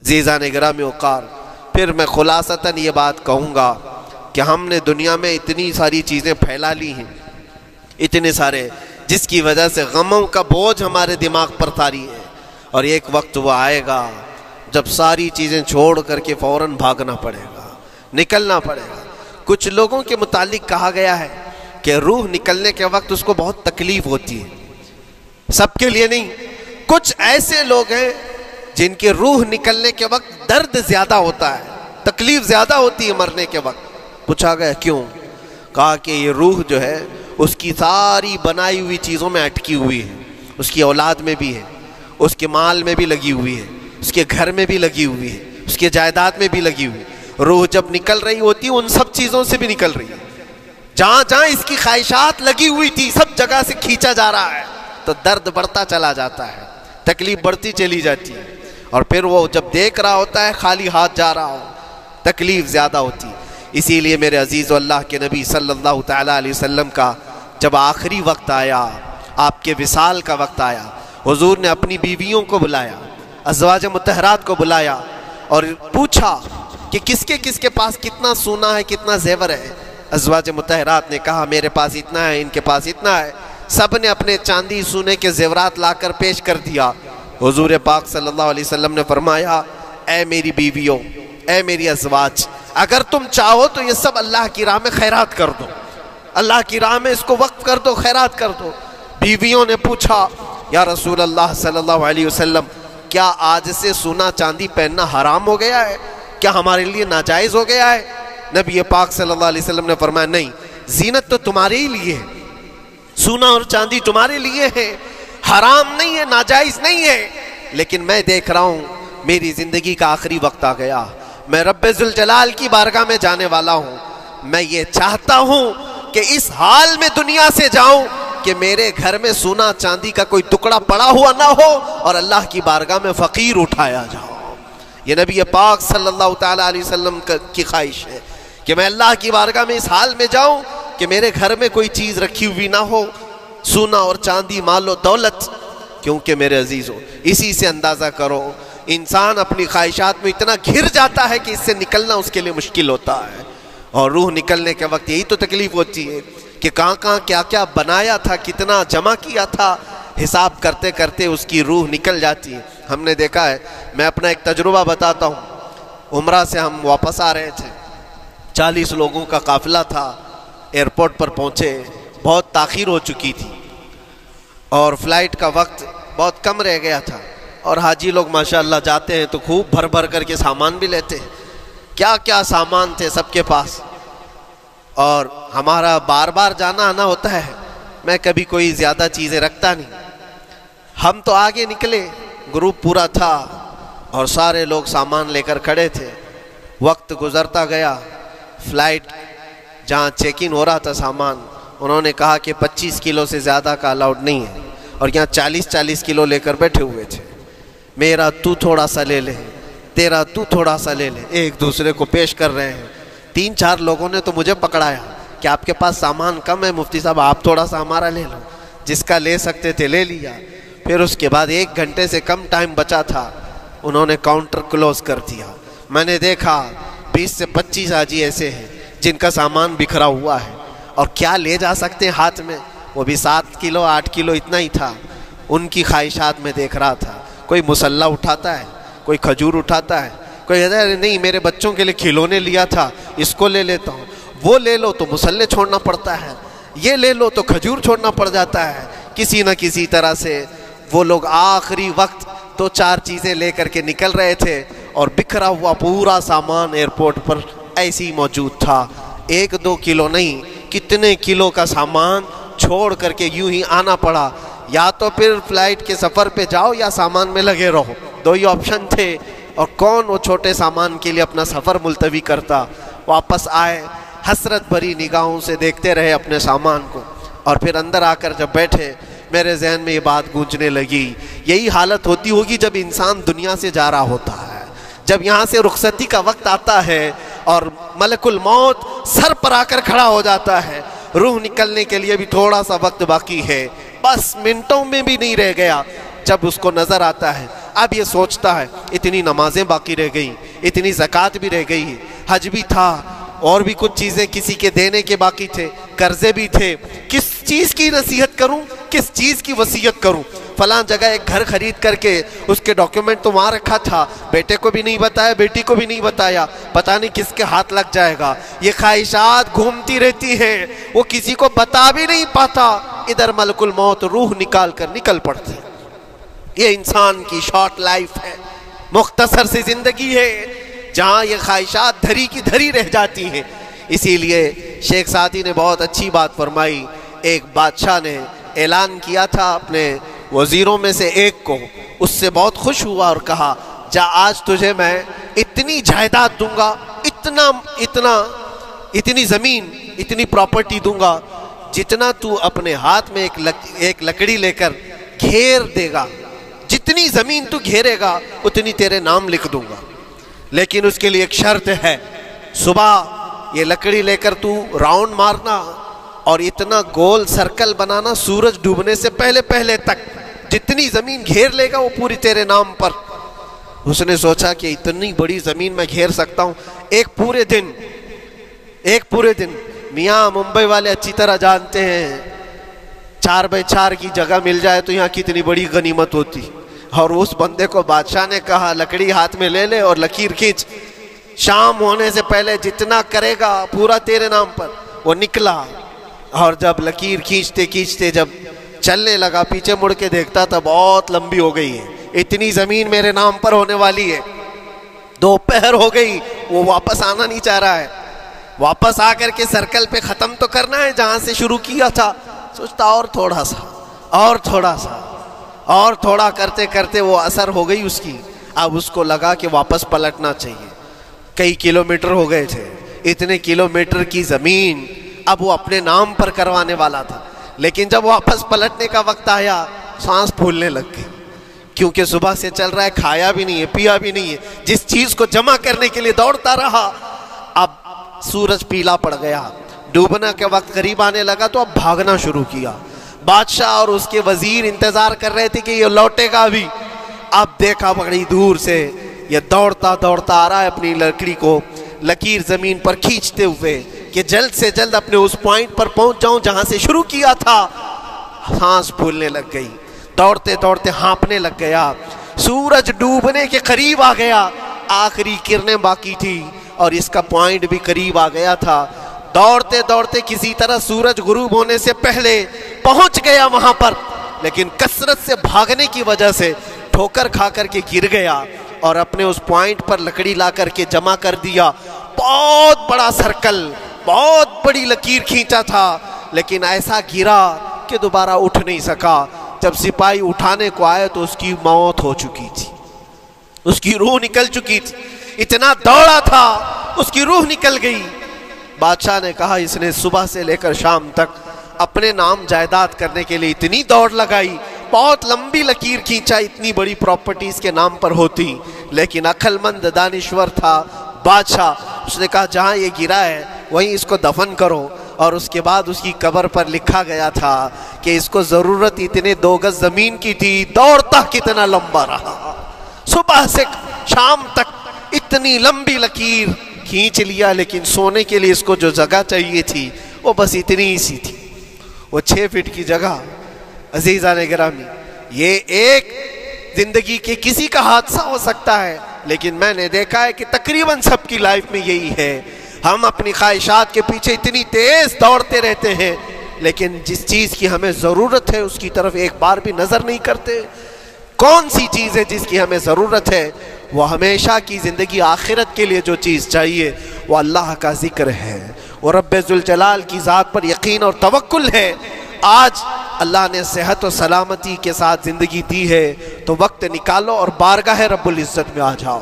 عزیزان گرامی وقار، پھر میں خلاصتاً یہ بات کہوں گا کہ ہم نے دنیا میں اتنی ساری چیزیں پھیلا لی ہیں، اتنے سارے، جس کی وجہ سے غموں کا بوجھ ہمارے دماغ پر طاری ہے، اور ایک وقت وہ آئے گا جب ساری چیزیں چھوڑ کر کے فوراً بھاگنا پڑے گا، نکلنا پڑے گا۔ کچھ لوگوں کے متعلق کہا گیا ہے کہ روح نکلنے کے وقت اس کو بہت تکلیف ہوتی ہے، سب کے لیے نہیں۔ کچھ ایسے لوگ ہیں جن کی روح نکلنے کے وقت درد زیادہ ہوتا ہے، تکلیف زیادہ ہوتی ہے مرنے کے وقت۔ پوچھا گیا کیوں؟ کہا کہ یہ روح جو ہے اس کی ساری بنائی ہوئی چیزوں میں اٹکی ہوئی ہے، اس کی اولاد میں بھی ہے، اس کے مال میں بھی لگی ہوئی ہے، اس کے گھر میں بھی لگی ہوئی ہے، اس کے جائیداد میں بھی لگی ہوئی ہے۔ روح جب نکل رہی ہوتی ہے ان سب چیزوں سے بھی نکل رہی ہے، جہاں جہاں اس کی خواہشات لگی ہوئی تھی سب جگہ سے کھینچا جا رہا ہے، تو درد بڑھتا چلا جاتا ہے، تکلیف بڑھتی چلی جاتی ہے، اور پھر وہ جب دیکھ رہا ہوتا ہے خالی ہاتھ جا رہا ہو، تکلیف زیادہ ہوتی ہے۔ اسی لیے میرے عزیز اللہ کے نبی صلی اللہ تعالیٰ علیہ وسلم کا جب آخری وقت آیا، آپ کے وصال کا وقت آیا، حضور نے اپنی بیویوں کو بلایا، ازواج مطہرات کو بلایا، اور پوچھا کہ کس کے پاس کتنا سونا ہے، کتنا زیور ہے۔ ازواج مطہرات نے کہا میرے پاس اتنا ہے، ان کے پاس اتنا ہے۔ سب نے اپنے چاندی سونے کے زیورات لا کر پیش کر دیا۔ حضور پاک صلی اللہ علیہ وسلم نے فرمایا اے میری بیویوں، اے میری ازواج، اگر تم چاہو تو یہ سب اللہ کی راہ میں خیرات کر دو، اللہ کی راہ میں اس کو وقف کر دو، خیرات کر دو۔ بیویوں نے پوچھا یا رسول اللہ صلی اللہ علیہ وسلم، کیا آج سے سونا چاندی پہننا حرام ہو گیا ہے؟ کیا ہمارے لیے ناجائز ہو گیا ہے؟ نبی پاک صلی اللہ علیہ وسلم نے فرمایا نہیں، زینت تو تمہارے ہی لیے ہے، سونا اور چاندی تمہارے لیے ہے، حرام نہیں ہے، ناجائز نہیں ہے، لیکن میں دیکھ رہا ہوں میری زندگی کا آخری وقت آ گیا، میں رب ذوالجلال کی بارگاہ میں جانے والا ہوں، میں یہ چاہتا ہوں کہ اس حال میں دنیا سے جاؤں کہ میرے گھر میں سونا چاندی کا کوئی ٹکڑا پڑا ہوا نہ ہو اور اللہ کی بارگاہ میں فقیر اٹھایا جاؤ۔ یہ نبی پاک صلی اللہ تعالیٰ علیہ وسلم کی خواہش ہے کہ میں اللہ کی بارگاہ میں اس حال میں جاؤں کہ میرے گھر میں کوئی چیز رکھی ہوئی نہ ہو، سونا اور چاندی، مال و دولت۔ کیونکہ میرے عزیزو، اسی سے اندازہ کرو انسان اپنی خواہشات میں اتنا گھر جاتا ہے کہ اس سے نکلنا اس کے لیے مشکل ہوتا ہے، اور روح نکلنے کے وقت یہی تو تکلیف ہوتی ہے کہ کہاں کہاں کیا کیا بنایا تھا، کتنا جمع کیا تھا، حساب کرتے کرتے اس کی روح نکل جاتی ہے۔ ہم نے دیکھا ہے، میں اپنا ایک تجربہ بتاتا ہوں۔ عمرہ سے ہم واپس آ رہے تھے، 40 لوگوں کا قافلہ تھا، ایئرپورٹ پر پہنچے، بہت تاخیر ہو چکی تھی اور فلائٹ کا وقت بہت کم رہ گیا تھا، اور حاجی لوگ ماشاءاللہ جاتے ہیں تو خوب بھر بھر کر کے سامان بھی لیتے ہیں، کیا کیا سامان تھے سب کے پاس، اور ہمارا بار بار جانا آنا ہوتا ہے، میں کبھی کوئی زیادہ چیزیں رکھتا نہیں۔ ہم تو آگے نکلے، گروپ پورا تھا اور سارے لوگ سامان لے کر کھڑے تھے، وقت گزرتا گیا، فلائٹ جہاں چیک ان ہو رہا تھا سامان، انہوں نے کہا کہ 25 کلو سے زیادہ کا الاؤڈ نہیں ہے، اور یہاں 40 کلو لے کر بیٹھے ہوئے تھے۔ میرا تو تھوڑا سا لے لے، تیرا تو تھوڑا سا لے لے، ایک دوسرے کو پیش کر رہے ہیں۔ 3-4 لوگوں نے تو مجھے پکڑایا کہ آپ کے پاس سامان کم ہے مفتی صاحب، آپ تھوڑا سا ہمارا لے لو۔ جس کا لے سکتے تھے لے لیا۔ پھر اس کے بعد 1 گھنٹے سے کم ٹائم بچا تھا، انہوں نے کاؤنٹر کلوز کر دیا۔ میں نے دیکھا 20 سے 25 حاجی ایسے ہیں جن کا سامان بکھرا ہوا ہے، اور کیا لے جا سکتے ہیں ہاتھ میں، وہ بھی 7 کلو 8 کلو اتنا ہی تھا۔ ان کی خواہشات میں دیکھ رہا تھا، کوئی مسلح اٹھاتا ہے، کوئی کھجور اٹھاتا ہے، کوئی کہتا ہے نہیں میرے بچوں کے لیے کھلونے لیا تھا اس کو لے لیتا ہوں، وہ لے لو تو مسلح چھوڑنا پڑتا ہے، یہ لے لو تو کھجور چھوڑنا پڑ جاتا ہے۔ کسی نہ کسی طرح سے وہ لوگ آخری وقت 2-4 چیزیں لے کر کے نکل رہے تھے، اور بکھرا ہوا پورا سامان ایئرپورٹ پر ایسے ہی موجود تھا۔ 1-2 کلو نہیں، کتنے کلو کا سامان چھوڑ کر کے یوں ہی آنا پڑا۔ یا تو پھر فلائٹ کے سفر پہ جاؤ یا سامان میں لگے رہو، 2 ہی آپشن تھے، اور کون وہ چھوٹے سامان کے لیے اپنا سفر ملتوی کرتا۔ واپس آئے، حسرت بھری نگاہوں سے دیکھتے رہے اپنے سامان کو، اور پھر اندر آ کر جب بیٹھے میرے ذہن میں یہ بات گونجنے لگی، یہی حالت ہوتی ہوگی جب انسان دنیا سے جا رہا ہوتا ہے، جب یہاں سے رخصتی کا وقت آتا ہے اور ملک الموت سر پر آ کر کھڑا ہو جاتا ہے، روح نکلنے کے لیے بھی تھوڑا سا وقت باقی ہے، بس منٹوں میں بھی نہیں رہ گیا، جب اس کو نظر آتا ہے اب یہ سوچتا ہے اتنی نمازیں باقی رہ گئی، اتنی زکوٰۃ بھی رہ گئی، حج بھی تھا، اور بھی کچھ چیزیں کسی کے دینے کے باقی تھے، قرضے بھی تھے، کس چیز کی نصیحت کروں، کس چیز کی وصیت کروں؟ فلاں جگہ ایک گھر خرید کر کے اس کے ڈاکیومنٹ تو وہاں رکھا تھا، بیٹے کو بھی نہیں بتایا، بیٹی کو بھی نہیں بتایا، پتہ نہیں کس کے ہاتھ لگ جائے گا۔ یہ خواہشات گھومتی رہتی ہیں، وہ کسی کو بتا بھی نہیں پاتا، ادھر ملک الموت روح نکال کر نکل پڑتے۔ یہ انسان کی شارٹ لائف ہے، مختصر سی زندگی ہے، جہاں یہ خواہشات دھری کی دھری رہ جاتی ہیں۔ اسی لیے شیخ سعدی نے بہت اچھی بات فرمائی۔ ایک بادشاہ نے اعلان کیا تھا اپنے وزیروں میں سے ایک کو، اس سے بہت خوش ہوا اور کہا جا آج تجھے میں اتنی جائیداد دوں گا، اتنی زمین، اتنی پراپرٹی دوں گا، جتنا تو اپنے ہاتھ میں ایک لکڑی لے کر گھیر دے گا، جتنی زمین تو گھیرے گا اتنی تیرے نام لکھ دوں گا، لیکن اس کے لیے ایک شرط ہے، صبح یہ لکڑی لے کر تو راؤنڈ مارنا اور اتنا گول سرکل بنانا سورج ڈوبنے سے پہلے تک، جتنی زمین گھیر لے گا وہ پوری تیرے نام پر۔ اس نے سوچا کہ اتنی بڑی زمین میں گھیر سکتا ہوں، ایک پورے دن میاں ممبئی والے اچھی طرح جانتے ہیں 4x4 کی جگہ مل جائے تو یہاں کتنی بڑی غنیمت ہوتی۔ اور اس بندے کو بادشاہ نے کہا لکڑی ہاتھ میں لے لے اور لکیر کھینچ، شام ہونے سے پہلے جتنا کرے گا پورا تیرے نام پر۔ وہ نکلا اور جب لکیر کھینچتے جب چلنے لگا، پیچھے مڑ کے دیکھتا تھا بہت لمبی ہو گئی ہے، اتنی زمین میرے نام پر ہونے والی ہے۔ دوپہر ہو گئی، وہ واپس آنا نہیں چاہ رہا ہے، واپس آ کر کے سرکل پہ ختم تو کرنا ہے جہاں سے شروع کیا تھا۔ سوچتا اور تھوڑا کرتے کرتے وہ اثر ہو گئی اس کی۔ اب اس کو لگا کہ واپس پلٹنا چاہیے، کئی کلومیٹر ہو گئے تھے، اتنے کلومیٹر کی زمین اب وہ اپنے نام پر کروانے والا تھا، لیکن جب واپس پلٹنے کا وقت آیا سانس پھولنے لگ گئی، کیونکہ صبح سے چل رہا ہے، کھایا بھی نہیں ہے، پیا بھی نہیں ہے، جس چیز کو جمع کرنے کے لیے دوڑتا رہا۔ اب سورج پیلا پڑ گیا، ڈوبنا کے وقت قریب آنے لگا تو اب بھاگنا شروع کیا۔ بادشاہ اور اس کے وزیر انتظار کر رہے تھے کہ یہ لوٹے گا بھی۔ اب دیکھا بڑی دور سے یہ دوڑتا آ رہا ہے، اپنی لکڑی کو لکیر زمین پر کھینچتے ہوئے کہ جلد سے جلد اپنے اس پوائنٹ پر پہنچ جاؤں جہاں سے شروع کیا تھا۔ سانس پھولنے لگ گئی، دوڑتے ہانپنے لگ گیا، سورج ڈوبنے کے قریب آ گیا، آخری کرنیں باقی تھی اور اس کا پوائنٹ بھی قریب آ گیا تھا۔ دوڑتے کسی طرح سورج غروب ہونے سے پہلے پہنچ گیا وہاں پر، لیکن کثرت سے بھاگنے کی وجہ سے ٹھوکر کھا کر کے گر گیا اور اپنے اس پوائنٹ پر لکڑی لا کر کے جمع کر دیا۔ بہت بڑا سرکل، بہت بڑی لکیر کھینچا تھا، لیکن ایسا گرا کہ دوبارہ اٹھ نہیں سکا۔ جب سپاہی اٹھانے کو آئے تو اس کی موت ہو چکی تھی، اس کی روح نکل چکی تھی، اتنا دوڑا تھا اس کی روح نکل گئی۔ بادشاہ نے کہا اس نے صبح سے لے کر شام تک اپنے نام جائیداد کرنے کے لیے اتنی دوڑ لگائی، بہت لمبی لکیر کھینچا، اتنی بڑی پراپرٹیز کے نام پر ہوتی، لیکن عقل مند دانشور تھا بادشاہ۔ اس نے کہا جہاں یہ گرا ہے وہیں اس کو دفن کرو، اور اس کے بعد اس کی قبر پر لکھا گیا تھا کہ اس کو ضرورت اتنے 2 گز زمین کی تھی، دوڑتا کتنا لمبا رہا، صبح سے شام تک اتنی لمبی لکیر کھینچ لیا، لیکن سونے کے لیے اس کو جو جگہ چاہیے تھی وہ بس اتنی ہی سی تھی، وہ 6 فٹ کی جگہ۔ عزیزان گرامی، یہ ایک زندگی کے کسی کا حادثہ ہو سکتا ہے، لیکن میں نے دیکھا ہے کہ تقریباً سب کی لائف میں یہی ہے۔ ہم اپنی خواہشات کے پیچھے اتنی تیز دوڑتے رہتے ہیں، لیکن جس چیز کی ہمیں ضرورت ہے اس کی طرف ایک بار بھی نظر نہیں کرتے۔ کون سی چیز ہے جس کی ہمیں ضرورت ہے؟ وہ ہمیشہ کی زندگی آخرت کے لیے جو چیز چاہیے وہ اللہ کا ذکر ہے، وہ رب ذوالجلال کی ذات پر یقین اور توکل ہے۔ آج اللہ نے صحت و سلامتی کے ساتھ زندگی دی ہے تو وقت نکالو اور بارگاہ رب العزت میں آ جاؤ۔